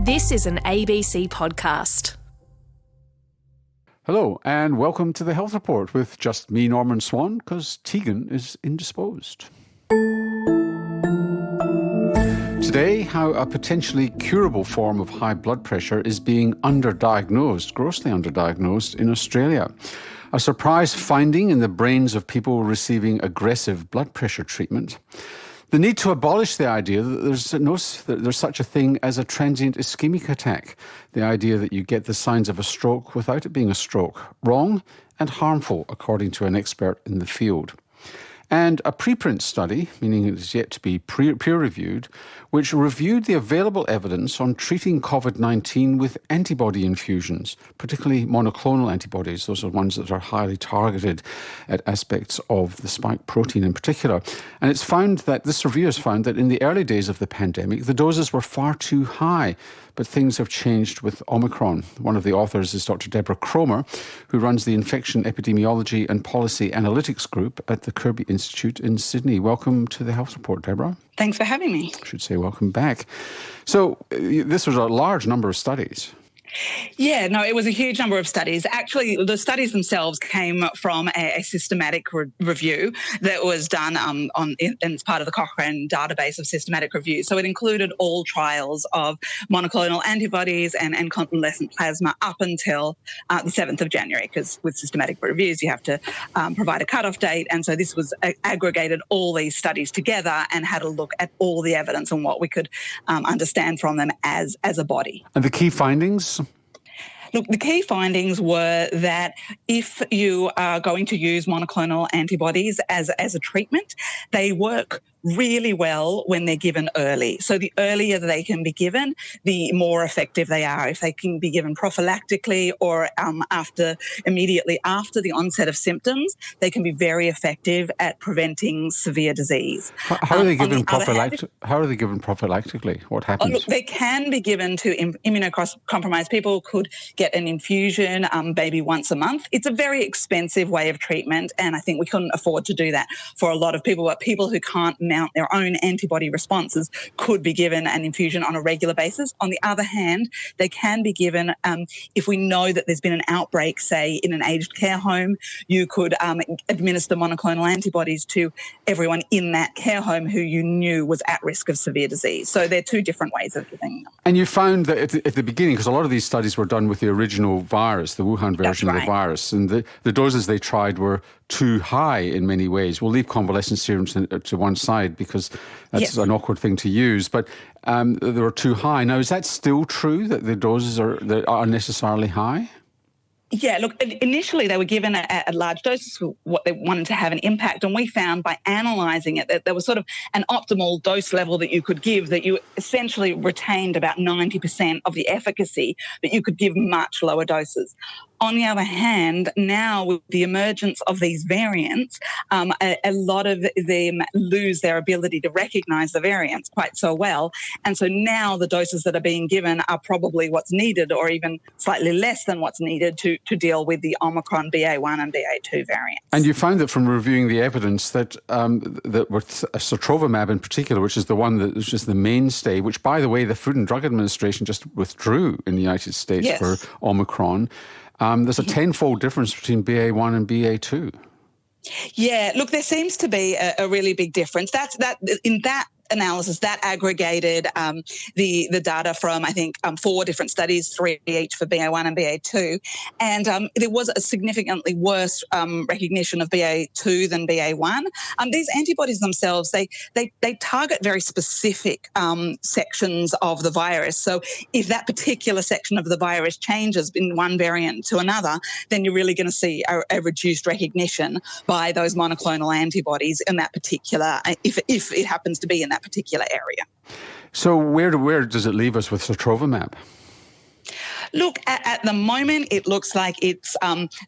This is an ABC podcast. Hello and welcome to the Health Report with just me, Norman Swan, because Tegan is indisposed. Today, how a potentially curable form of high blood pressure is being underdiagnosed, grossly underdiagnosed in Australia. A surprise finding in the brains of people receiving aggressive blood pressure treatment. The need to abolish the idea that there's such a thing as a transient ischemic attack, the idea that you get the signs of a stroke without it being a stroke. Wrong and harmful, according to an expert in the field. And a preprint study, meaning it is yet to be peer-reviewed, which reviewed the available evidence on treating COVID-19 with antibody infusions, particularly monoclonal antibodies. Those are ones that are highly targeted at aspects of the spike protein in particular. And it's found that, this review has found that in the early days of the pandemic, the doses were far too high, but things have changed with Omicron. One of the authors is Dr. Deborah Cromer, who runs the Infection Epidemiology and Policy Analytics Group at the Kirby Institute in Sydney. Welcome to the Health Report, Deborah. Thanks for having me. I should say welcome back. So this was a large number of studies. Yeah, no, it was a huge number of studies. Actually, the studies themselves came from a systematic review that was done as part of the Cochrane database of systematic review. So it included all trials of monoclonal antibodies and convalescent plasma up until the 7th of January, because with systematic reviews, you have to provide a cutoff date. And so this was aggregated all these studies together and had a look at all the evidence and what we could understand from them as a body. And the key findings? Look, the key findings were that if you are going to use monoclonal antibodies as a treatment, they work really well when they're given early. So the earlier they can be given, the more effective they are. If they can be given prophylactically or immediately after the onset of symptoms, they can be very effective at preventing severe disease. How are they given prophylactically? What happens? Look, they can be given to immunocompromised people. Could get an infusion maybe once a month. It's a very expensive way of treatment, and I think we couldn't afford to do that for a lot of people. But people who can't mount their own antibody responses could be given an infusion on a regular basis. On the other hand, they can be given if we know that there's been an outbreak, say in an aged care home, you could administer monoclonal antibodies to everyone in that care home who you knew was at risk of severe disease. So they're two different ways of giving them. And you found that at the beginning, because a lot of these studies were done with the original virus, the Wuhan version of the virus, and the doses they tried were too high in many ways. We'll leave convalescent serum to one side because that's an awkward thing to use, but they were too high. Now, is that still true, that the doses are unnecessarily high? Yeah, look, initially they were given at large doses for what they wanted to have an impact, and we found by analysing it that there was sort of an optimal dose level that you could give, that you essentially retained about 90% of the efficacy, but you could give much lower doses. On the other hand, now with the emergence of these variants, a lot of them lose their ability to recognise the variants quite so well. And so now the doses that are being given are probably what's needed, or even slightly less than what's needed to deal with the Omicron BA1 and BA2 variants. And you found that from reviewing the evidence that with sotrovimab in particular, which is the one that is just the mainstay, which, by the way, the Food and Drug Administration just withdrew in the United States for Omicron, there's a tenfold difference between BA1 and BA2. Yeah, look, there seems to be a really big difference. In that analysis that aggregated the data from, I think, 4 different studies, 3 each for BA1 and BA2, and there was a significantly worse recognition of BA2 than BA1. These antibodies themselves, they target very specific sections of the virus. So if that particular section of the virus changes in one variant to another, then you're really going to see a reduced recognition by those monoclonal antibodies in that particular, if it happens to be in that particular area. So where does it leave us with sotrovimab? Look, at the moment, it looks like it's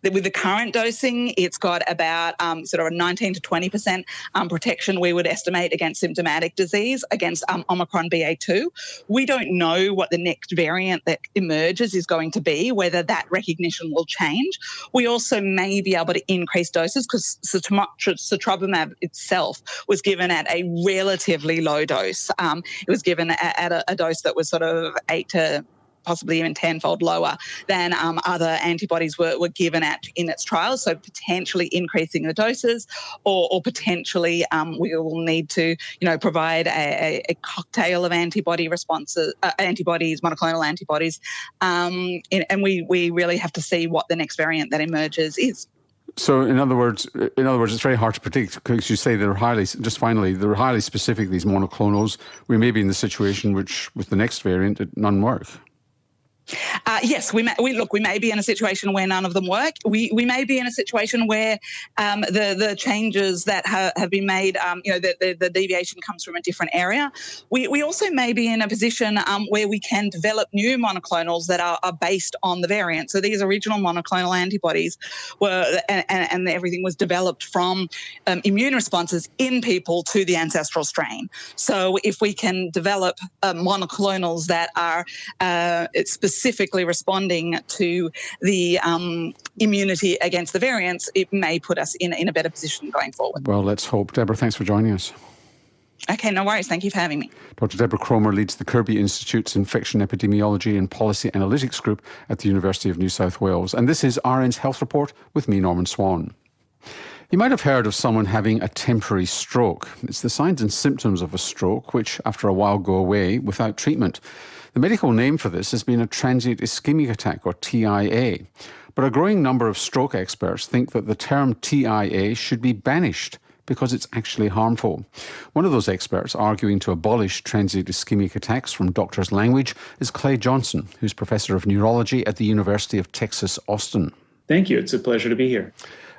with the current dosing, it's got about sort of a 19 to 20% protection we would estimate against symptomatic disease against Omicron BA2. We don't know what the next variant that emerges is going to be, whether that recognition will change. We also may be able to increase doses because sotrovimab itself was given at a relatively low dose. It was given at a dose that was sort of 8 to possibly even tenfold lower than other antibodies were given in its trials. So potentially increasing the doses, or potentially we will need to, provide a cocktail of antibody responses, monoclonal antibodies, and we really have to see what the next variant that emerges is. So, in other words, it's very hard to predict because you say they're highly specific, these monoclonals. We may be in the situation which, with the next variant, none work. Yes, we may be in a situation where none of them work. We may be in a situation where the changes that have been made, the deviation comes from a different area. We also may be in a position where we can develop new monoclonals that are based on the variant. So these original monoclonal antibodies were, and everything was developed from immune responses in people to the ancestral strain. So if we can develop monoclonals that are specifically responding to the immunity against the variants, it may put us in a better position going forward. Well, let's hope. Deborah, thanks for joining us. Okay, no worries. Thank you for having me. Dr. Deborah Cromer leads the Kirby Institute's Infection Epidemiology and Policy Analytics Group at the University of New South Wales. And this is RN's Health Report with me, Norman Swan. You might have heard of someone having a temporary stroke. It's the signs and symptoms of a stroke which, after a while, go away without treatment. The medical name for this has been a transient ischemic attack, or TIA. But a growing number of stroke experts think that the term TIA should be banished because it's actually harmful. One of those experts arguing to abolish transient ischemic attacks from doctors' language is Clay Johnson, who's Professor of Neurology at the University of Texas, Austin. Thank you. It's a pleasure to be here.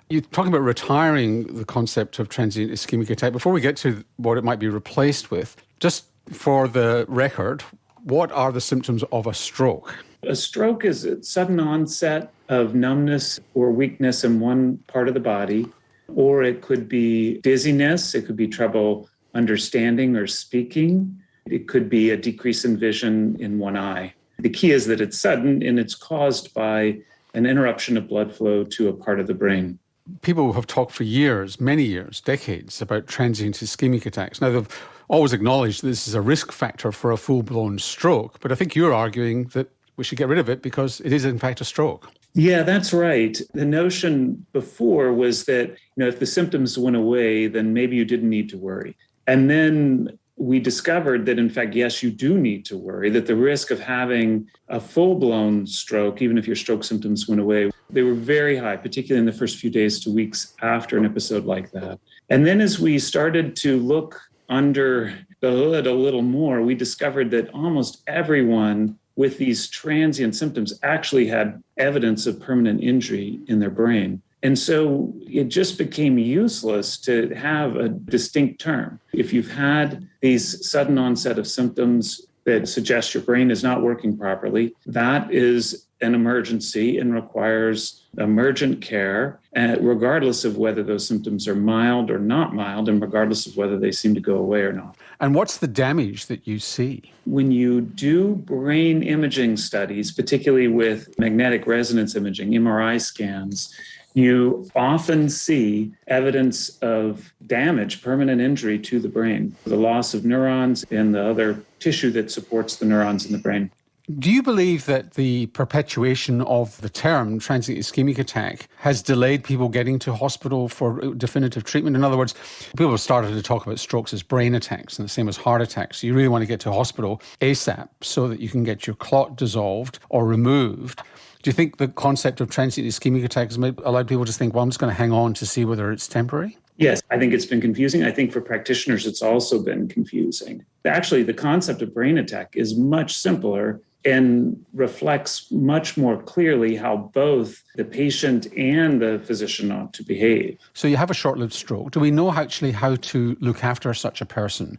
You're talking about retiring the concept of transient ischemic attack. Before we get to what it might be replaced with, just for the record, what are the symptoms of a stroke? A stroke is a sudden onset of numbness or weakness in one part of the body, or it could be dizziness, it could be trouble understanding or speaking, it could be a decrease in vision in one eye. The key is that it's sudden and it's caused by an interruption of blood flow to a part of the brain. People have talked for years, many years, decades, about transient ischemic attacks. Now, they've always acknowledged this is a risk factor for a full-blown stroke, but I think you're arguing that we should get rid of it because it is, in fact, a stroke. Yeah, that's right. The notion before was that, if the symptoms went away, then maybe you didn't need to worry. And then we discovered that, in fact, yes, you do need to worry, that the risk of having a full-blown stroke, even if your stroke symptoms went away, they were very high, particularly in the first few days to weeks after an episode like that. And then as we started to look under the hood a little more, we discovered that almost everyone with these transient symptoms actually had evidence of permanent injury in their brain. And so it just became useless to have a distinct term. If you've had these sudden onset of symptoms that suggest your brain is not working properly, that is an emergency and requires emergent care, regardless of whether those symptoms are mild or not mild, and regardless of whether they seem to go away or not. And what's the damage that you see? When you do brain imaging studies, particularly with magnetic resonance imaging, MRI scans, you often see evidence of damage, permanent injury to the brain, the loss of neurons and the other tissue that supports the neurons in the brain. Do you believe that the perpetuation of the term transient ischemic attack has delayed people getting to hospital for definitive treatment? In other words, people have started to talk about strokes as brain attacks and the same as heart attacks. So you really want to get to hospital ASAP so that you can get your clot dissolved or removed. Do you think the concept of transient ischemic attack has allowed people to think, well, I'm just going to hang on to see whether it's temporary? Yes, I think it's been confusing. I think for practitioners, it's also been confusing. Actually, the concept of brain attack is much simpler and reflects much more clearly how both the patient and the physician ought to behave. So you have a short-lived stroke. Do we know actually how to look after such a person?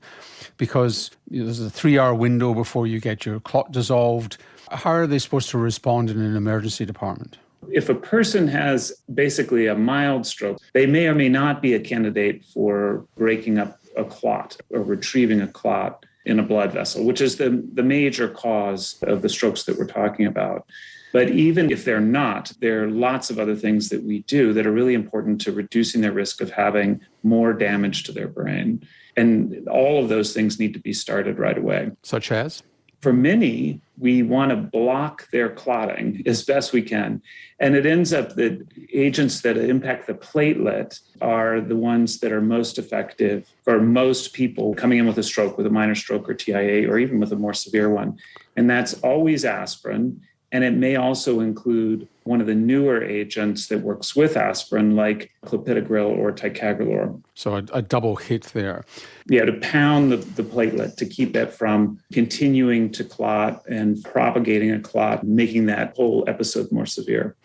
Because there's a 3-hour window before you get your clot dissolved. How are they supposed to respond in an emergency department? If a person has basically a mild stroke, they may or may not be a candidate for breaking up a clot or retrieving a clot in a blood vessel, which is the major cause of the strokes that we're talking about. But even if they're not, there are lots of other things that we do that are really important to reducing their risk of having more damage to their brain. And all of those things need to be started right away. Such as? For many, we want to block their clotting as best we can. And it ends up that agents that impact the platelet are the ones that are most effective for most people coming in with a stroke, with a minor stroke or TIA, or even with a more severe one. And that's always aspirin. And it may also include one of the newer agents that works with aspirin, like clopidogrel or ticagrelor. So a double hit there. Yeah, to pound the platelet, to keep that from continuing to clot and propagating a clot, making that whole episode more severe.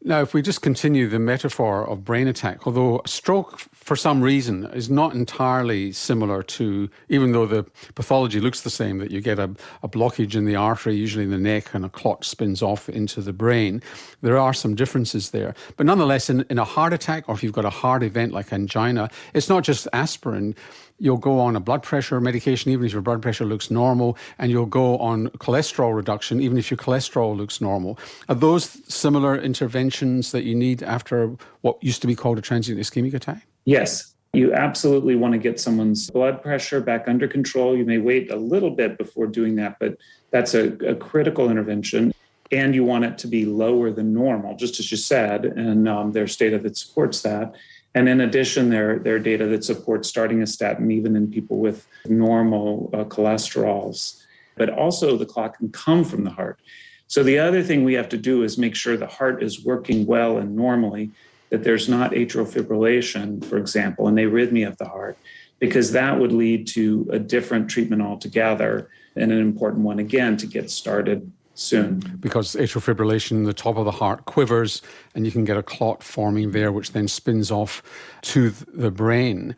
Now, if we just continue the metaphor of brain attack, although stroke, for some reason, is not entirely similar to, even though the pathology looks the same, that you get a blockage in the artery, usually in the neck, and a clot spins off into the brain, there are some differences there. But nonetheless, in a heart attack, or if you've got a heart event like angina, it's not just aspirin. You'll go on a blood pressure medication, even if your blood pressure looks normal, and you'll go on cholesterol reduction, even if your cholesterol looks normal. Are those similar interventions that you need after what used to be called a transient ischemic attack? Yes. You absolutely want to get someone's blood pressure back under control. You may wait a little bit before doing that, but that's a critical intervention. And you want it to be lower than normal, just as you said, and there's data that supports that. And in addition, there are data that supports starting a statin even in people with normal cholesterols. But also the clot can come from the heart. So the other thing we have to do is make sure the heart is working well and normally, that there's not atrial fibrillation, for example, and arrhythmia of the heart, because that would lead to a different treatment altogether, and an important one, again, to get started soon. Because atrial fibrillation, the top of the heart quivers and you can get a clot forming there, which then spins off to the brain.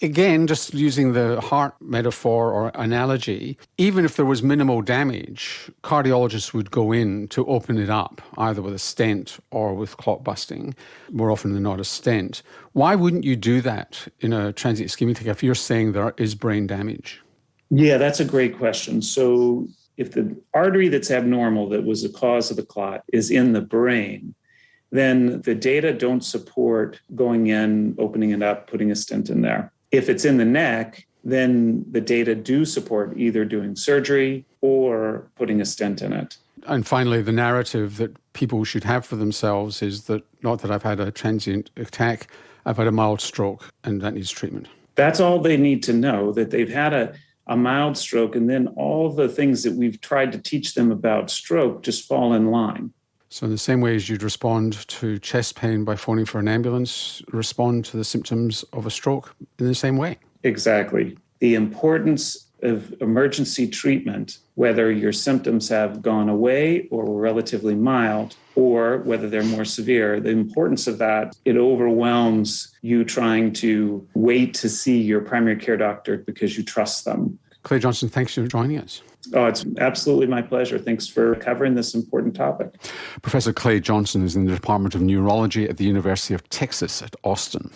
Again, just using the heart metaphor or analogy, even if there was minimal damage, cardiologists would go in to open it up, either with a stent or with clot busting, more often than not a stent. Why wouldn't you do that in a transient ischemic attack if you're saying there is brain damage? Yeah, that's a great question. So if the artery that's abnormal that was the cause of the clot is in the brain, then the data don't support going in, opening it up, putting a stent in there. If it's in the neck, then the data do support either doing surgery or putting a stent in it. And finally, the narrative that people should have for themselves is that, not that I've had a transient attack, I've had a mild stroke and that needs treatment. That's all they need to know, that they've had a mild stroke, and then all the things that we've tried to teach them about stroke just fall in line. So in the same way as you'd respond to chest pain by phoning for an ambulance, respond to the symptoms of a stroke in the same way. Exactly. The importance of emergency treatment, whether your symptoms have gone away or were relatively mild, or whether they're more severe, the importance of that, it overwhelms you trying to wait to see your primary care doctor because you trust them. Clay Johnson, thanks for joining us. Oh, it's absolutely my pleasure. Thanks for covering this important topic. Professor Clay Johnson is in the Department of Neurology at the University of Texas at Austin.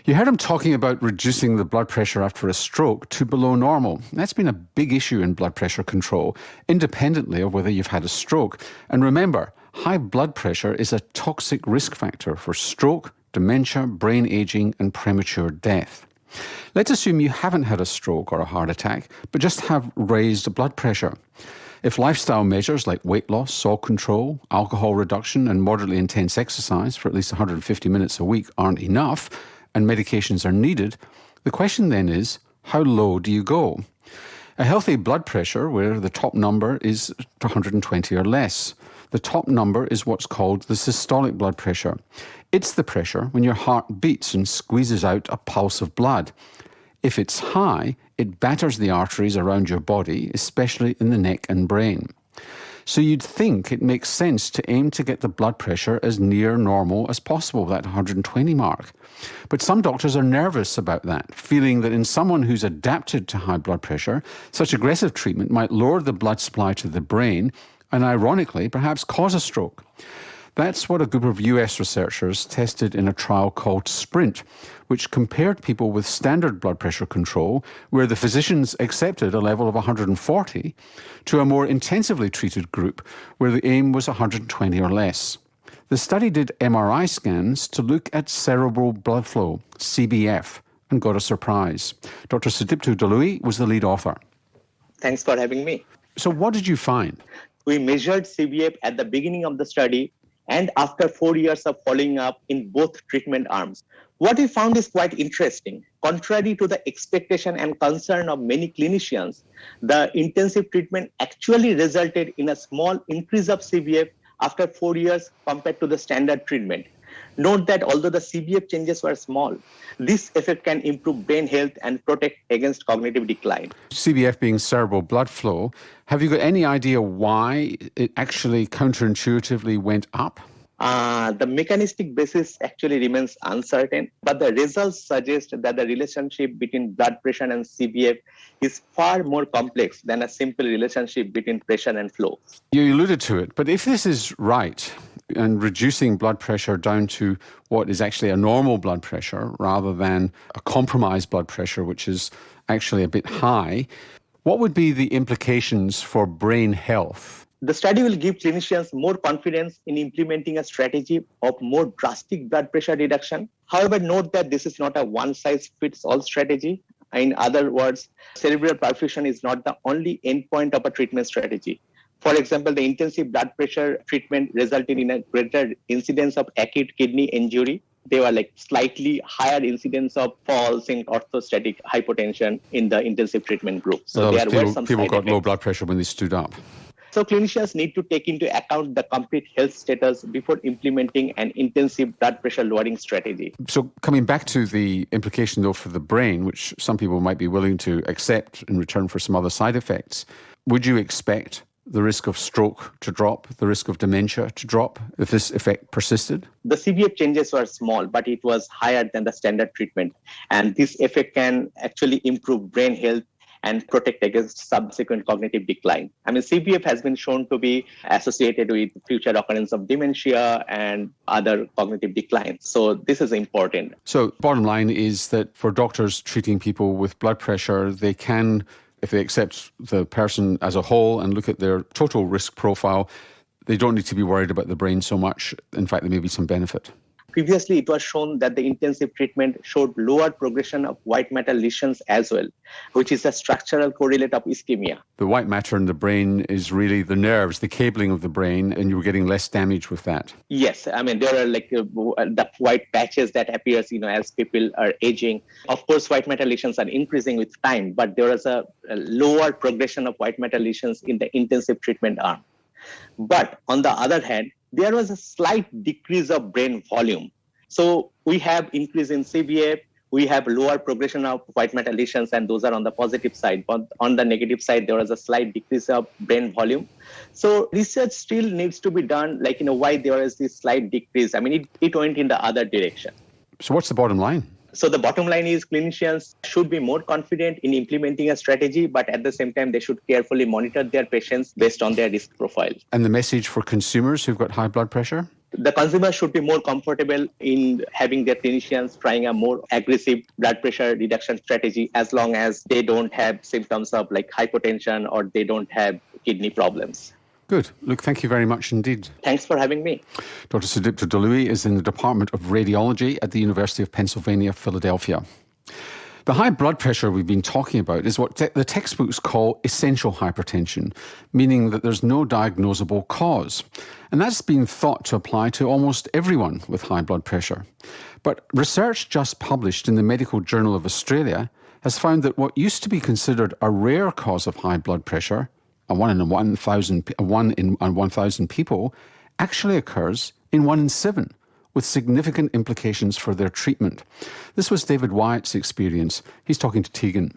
You heard him talking about reducing the blood pressure after a stroke to below normal. That's been a big issue in blood pressure control, independently of whether you've had a stroke. And remember, high blood pressure is a toxic risk factor for stroke, dementia, brain aging, and premature death. Let's assume you haven't had a stroke or a heart attack, but just have raised blood pressure. If lifestyle measures like weight loss, salt control, alcohol reduction, and moderately intense exercise for at least 150 minutes a week aren't enough, and medications are needed, the question then is, how low do you go? A healthy blood pressure, where the top number is 120 or less. The top number is what's called the systolic blood pressure. It's the pressure when your heart beats and squeezes out a pulse of blood. If it's high, it batters the arteries around your body, especially in the neck and brain. So you'd think it makes sense to aim to get the blood pressure as near normal as possible, that 120 mark. But some doctors are nervous about that, feeling that in someone who's adapted to high blood pressure, such aggressive treatment might lower the blood supply to the brain and ironically perhaps cause a stroke. That's what a group of US researchers tested in a trial called SPRINT, which compared people with standard blood pressure control, where the physicians accepted a level of 140, to a more intensively treated group, where the aim was 120 or less. The study did MRI scans to look at cerebral blood flow, CBF, and got a surprise. Dr. Sudipto Dalui was the lead author. Thanks for having me. So what did you find? We measured CBF at the beginning of the study and after 4 years of following up in both treatment arms. What we found is quite interesting. Contrary to the expectation and concern of many clinicians, the intensive treatment actually resulted in a small increase of CBF after 4 years compared to the standard treatment. Note that although the CBF changes were small, this effect can improve brain health and protect against cognitive decline. CBF being cerebral blood flow, have you got any idea why it actually counterintuitively went up? The mechanistic basis actually remains uncertain, but the results suggest that the relationship between blood pressure and CBF is far more complex than a simple relationship between pressure and flow. You alluded to it, but if this is right, and reducing blood pressure down to what is actually a normal blood pressure rather than a compromised blood pressure, which is actually a bit high, what would be the implications for brain health? The study will give clinicians more confidence in implementing a strategy of more drastic blood pressure reduction. However, note that this is not a one-size-fits-all strategy. In other words, cerebral perfusion is not the only endpoint of a treatment strategy. For example, the intensive blood pressure treatment resulted in a greater incidence of acute kidney injury. They were slightly higher incidence of falls in orthostatic hypotension in the intensive treatment group. So there were some people got effects. Low blood pressure when they stood up. So clinicians need to take into account the complete health status before implementing an intensive blood pressure lowering strategy. So coming back to the implication though for the brain, which some people might be willing to accept in return for some other side effects, would you expect the risk of stroke to drop, the risk of dementia to drop if this effect persisted? The CBF changes were small, but it was higher than the standard treatment. And this effect can actually improve brain health and protect against subsequent cognitive decline. CBF has been shown to be associated with future occurrence of dementia and other cognitive decline. So this is important. So bottom line is that for doctors treating people with blood pressure, they can, if they accept the person as a whole and look at their total risk profile, they don't need to be worried about the brain so much. In fact, there may be some benefit. Previously, it was shown that the intensive treatment showed lower progression of white matter lesions as well, which is a structural correlate of ischemia. The white matter in the brain is really the nerves, the cabling of the brain, and you were getting less damage with that. Yes, there are the white patches that appears, as people are aging. Of course, white matter lesions are increasing with time, but there is a lower progression of white matter lesions in the intensive treatment arm. But on the other hand, there was a slight decrease of brain volume. So we have increase in CBF, we have lower progression of white matter lesions, and those are on the positive side. But on the negative side, there was a slight decrease of brain volume. So research still needs to be done, why there is this slight decrease. It went in the other direction. So what's the bottom line? So the bottom line is clinicians should be more confident in implementing a strategy, but at the same time, they should carefully monitor their patients based on their risk profile. And the message for consumers who've got high blood pressure? The consumer should be more comfortable in having their clinicians trying a more aggressive blood pressure reduction strategy as long as they don't have symptoms of hypertension or they don't have kidney problems. Good. Look, thank you very much indeed. Thanks for having me. Dr. Sudipto Dalui is in the Department of Radiology at the University of Pennsylvania, Philadelphia. The high blood pressure we've been talking about is what the textbooks call essential hypertension, meaning that there's no diagnosable cause. And that's been thought to apply to almost everyone with high blood pressure. But research just published in the Medical Journal of Australia has found that what used to be considered a rare cause of high blood pressure, a 1 in 1,000 people, actually occurs in 1 in 7, with significant implications for their treatment. This was David Wyatt's experience. He's talking to Tegan.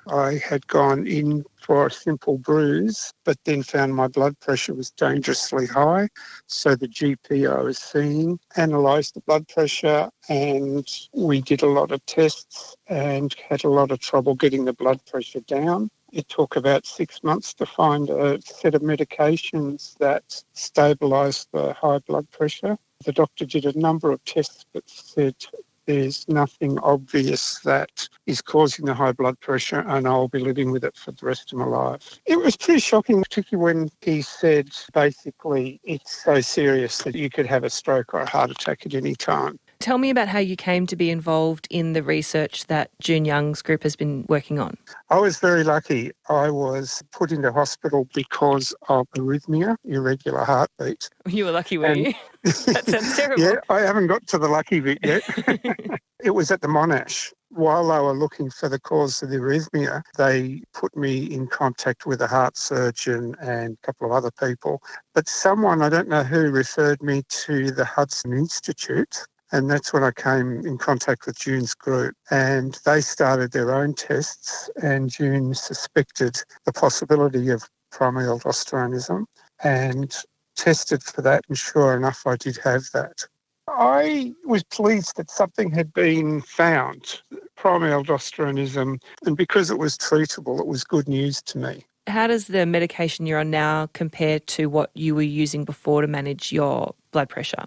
I had gone in for a simple bruise, but then found my blood pressure was dangerously high. So the GP I was seeing analysed the blood pressure, and we did a lot of tests and had a lot of trouble getting the blood pressure down. It took about 6 months to find a set of medications that stabilised the high blood pressure. The doctor did a number of tests but said there's nothing obvious that is causing the high blood pressure, and I'll be living with it for the rest of my life. It was pretty shocking, particularly when he said basically it's so serious that you could have a stroke or a heart attack at any time. Tell me about how you came to be involved in the research that June Young's group has been working on. I was very lucky. I was put into hospital because of arrhythmia, irregular heartbeat. You were lucky, were you? That sounds terrible. Yeah, I haven't got to the lucky bit yet. It was at the Monash. While they were looking for the cause of the arrhythmia, they put me in contact with a heart surgeon and a couple of other people. But someone, I don't know who, referred me to the Hudson Institute. And that's when I came in contact with June's group. And they started their own tests, and June suspected the possibility of primary aldosteronism and tested for that, and sure enough, I did have that. I was pleased that something had been found, primary aldosteronism, and because it was treatable, it was good news to me. How does the medication you're on now compare to what you were using before to manage your blood pressure?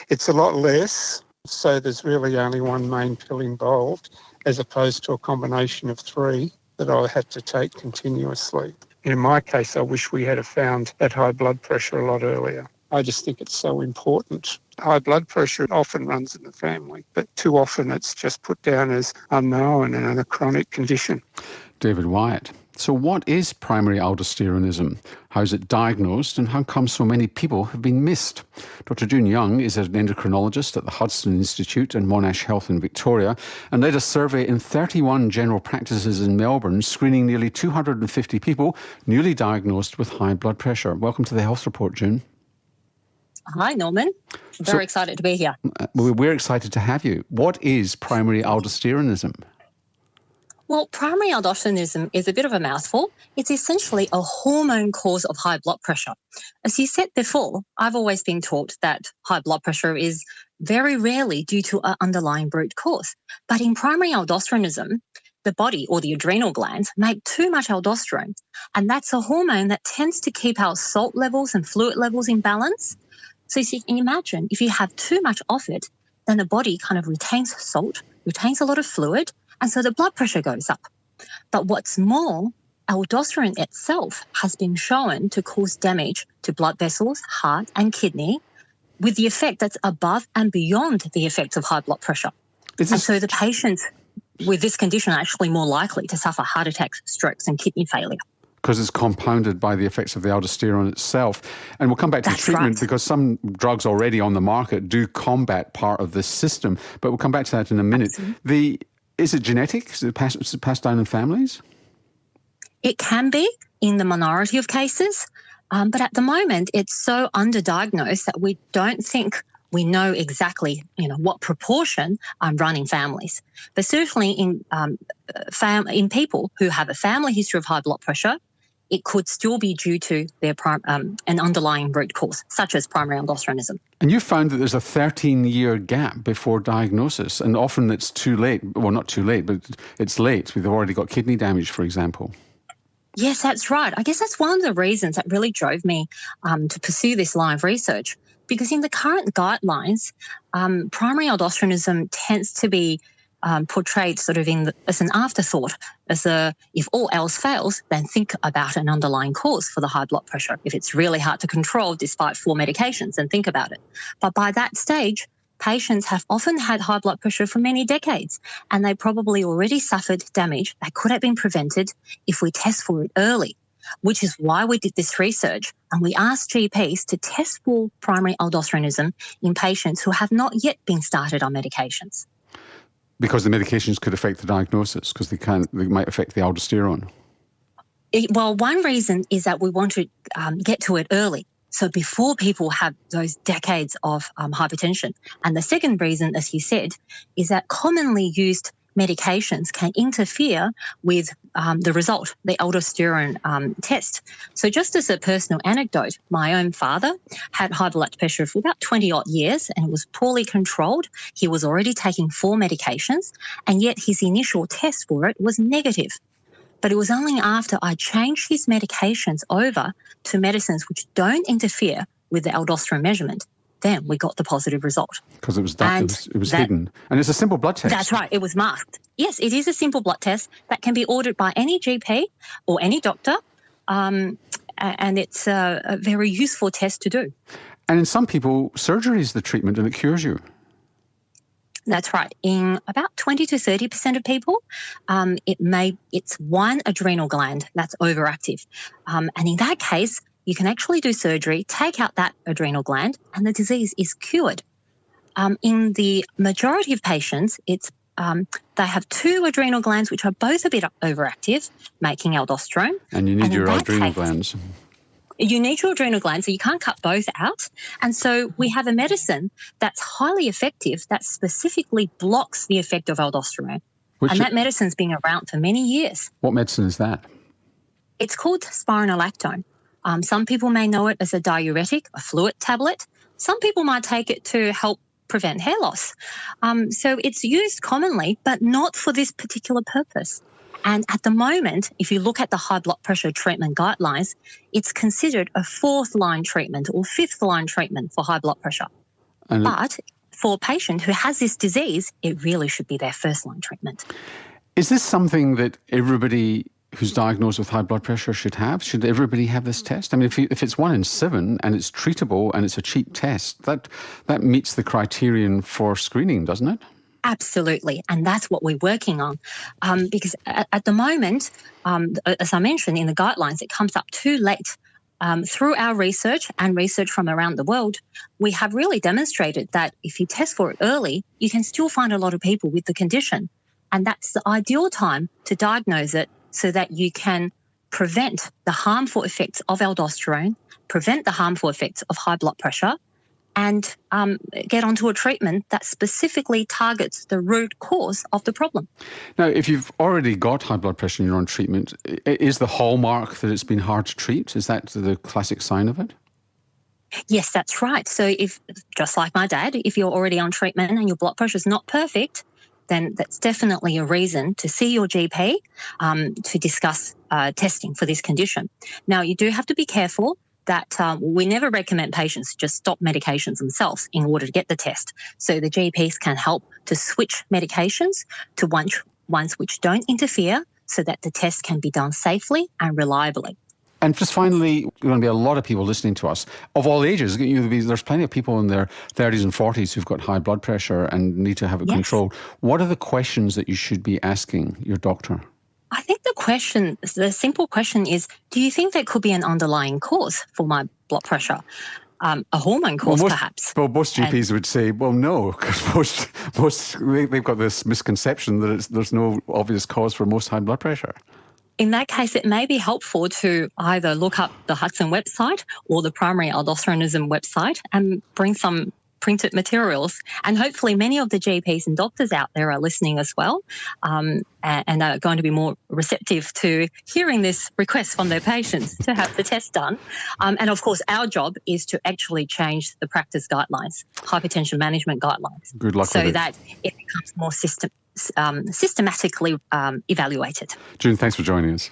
It's a lot less. So there's really only one main pill involved, as opposed to a combination of 3 that I had to take continuously. In my case, I wish we had found that high blood pressure a lot earlier. I just think it's so important. High blood pressure often runs in the family, but too often it's just put down as unknown and a chronic condition. David Wyatt. So what is primary aldosteronism? How is it diagnosed, and how come so many people have been missed? Dr. June Young is an endocrinologist at the Hudson Institute and Monash Health in Victoria and led a survey in 31 general practices in Melbourne, screening nearly 250 people newly diagnosed with high blood pressure. Welcome to the Health Report, June. Hi, Norman. Very excited to be here. We're excited to have you. What is primary aldosteronism? Well, primary aldosteronism is a bit of a mouthful. It's essentially a hormone cause of high blood pressure. As you said before, I've always been taught that high blood pressure is very rarely due to an underlying root cause. But in primary aldosteronism, the body or the adrenal glands make too much aldosterone, and that's a hormone that tends to keep our salt levels and fluid levels in balance. So you can imagine if you have too much of it, then the body kind of retains salt, retains a lot of fluid, and so the blood pressure goes up. But what's more, aldosterone itself has been shown to cause damage to blood vessels, heart and kidney, with the effect that's above and beyond the effects of high blood pressure. And so the patients with this condition are actually more likely to suffer heart attacks, strokes and kidney failure. Because it's compounded by the effects of the aldosterone itself. And we'll come back to treatment, right, because some drugs already on the market do combat part of this system, but we'll come back to that in a minute. Is it genetic? Is it passed down in families? It can be in the minority of cases, but at the moment it's so underdiagnosed that we don't think we know exactly, what proportion run in families. But certainly in people who have a family history of high blood pressure, it could still be due to their an underlying root cause, such as primary aldosteronism. And you found that there's a 13-year gap before diagnosis, and often it's too late. Well, not too late, but it's late. We've already got kidney damage, for example. Yes, that's right. I guess that's one of the reasons that really drove me to pursue this line of research, because in the current guidelines, primary aldosteronism tends to be portrayed sort of as an afterthought, if all else fails, then think about an underlying cause for the high blood pressure. If it's really hard to control despite 4 medications, then think about it. But by that stage, patients have often had high blood pressure for many decades, and they probably already suffered damage that could have been prevented if we test for it early, which is why we did this research. And we asked GPs to test for primary aldosteronism in patients who have not yet been started on medications. Because the medications could affect the diagnosis, because they might affect the aldosterone. Well, one reason is that we want to get to it early, so before people have those decades of hypertension. And the second reason, as you said, is that commonly used medications can interfere with the result, the aldosterone test. So just as a personal anecdote, my own father had high blood pressure for about 20-odd years and it was poorly controlled. He was already taking 4 medications and yet his initial test for it was negative. But it was only after I changed his medications over to medicines which don't interfere with the aldosterone measurement, then we got the positive result. Because it was hidden. And it's a simple blood test. That's right. It was masked. Yes, it is a simple blood test that can be ordered by any GP or any doctor, and it's a very useful test to do. And in some people, surgery is the treatment and it cures you. That's right. In about 20 to 30% of people, it's one adrenal gland that's overactive. And in that case, you can actually do surgery, take out that adrenal gland, and the disease is cured. In the majority of patients, they have 2 adrenal glands which are both a bit overactive, making aldosterone. And you need your adrenal glands. You need your adrenal glands, so you can't cut both out. And so we have a medicine that's highly effective that specifically blocks the effect of aldosterone. And that medicine's been around for many years. What medicine is that? It's called spironolactone. Some people may know it as a diuretic, a fluid tablet. Some people might take it to help prevent hair loss. So it's used commonly, but not for this particular purpose. And at the moment, if you look at the high blood pressure treatment guidelines, it's considered a 4th-line treatment or 5th-line treatment for high blood pressure. But for a patient who has this disease, it really should be their 1st-line treatment. Is this something that everybody who's diagnosed with high blood pressure should have? Should everybody have this test? I mean, if it's 1 in 7 and it's treatable and it's a cheap test, that meets the criterion for screening, doesn't it? Absolutely, and that's what we're working on. Because at the moment, as I mentioned in the guidelines, it comes up too late. Through our research and research from around the world, we have really demonstrated that if you test for it early, you can still find a lot of people with the condition. And that's the ideal time to diagnose it so that you can prevent the harmful effects of aldosterone, prevent the harmful effects of high blood pressure, and get onto a treatment that specifically targets the root cause of the problem. Now, if you've already got high blood pressure and you're on treatment, is the hallmark that it's been hard to treat? Is that the classic sign of it? Yes, that's right. So if, just like my dad, if you're already on treatment and your blood pressure is not perfect, then that's definitely a reason to see your GP to discuss testing for this condition. Now, you do have to be careful that we never recommend patients just stop medications themselves in order to get the test. So the GPs can help to switch medications to ones which don't interfere so that the test can be done safely and reliably. And just finally, there are going to be a lot of people listening to us of all ages. There's plenty of people in their 30s and 40s who've got high blood pressure and need to have it controlled. What are the questions that you should be asking your doctor? I think the simple question is, do you think there could be an underlying cause for my blood pressure? A hormone cause, perhaps? Well, most GPs would say, well, no, because they've got this misconception that there's no obvious cause for most high blood pressure. In that case, it may be helpful to either look up the Hudson website or the Primary Aldosteronism website and bring some printed materials. And hopefully many of the GPs and doctors out there are listening as well and are going to be more receptive to hearing this request from their patients to have the test done. And of course, our job is to actually change the practice guidelines, hypertension management guidelines. Good luck with it. So that it becomes more systematically evaluated. June, thanks for joining us.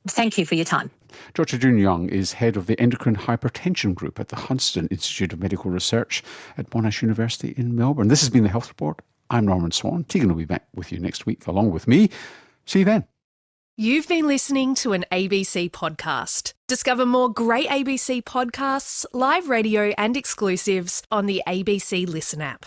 Thank you for your time. Dr. June Young is head of the Endocrine Hypertension Group at the Hunston Institute of Medical Research at Monash University in Melbourne. This has been The Health Report. I'm Norman Swan. Tegan will be back with you next week along with me. See you then. You've been listening to an ABC podcast. Discover more great ABC podcasts, live radio and exclusives on the ABC Listen app.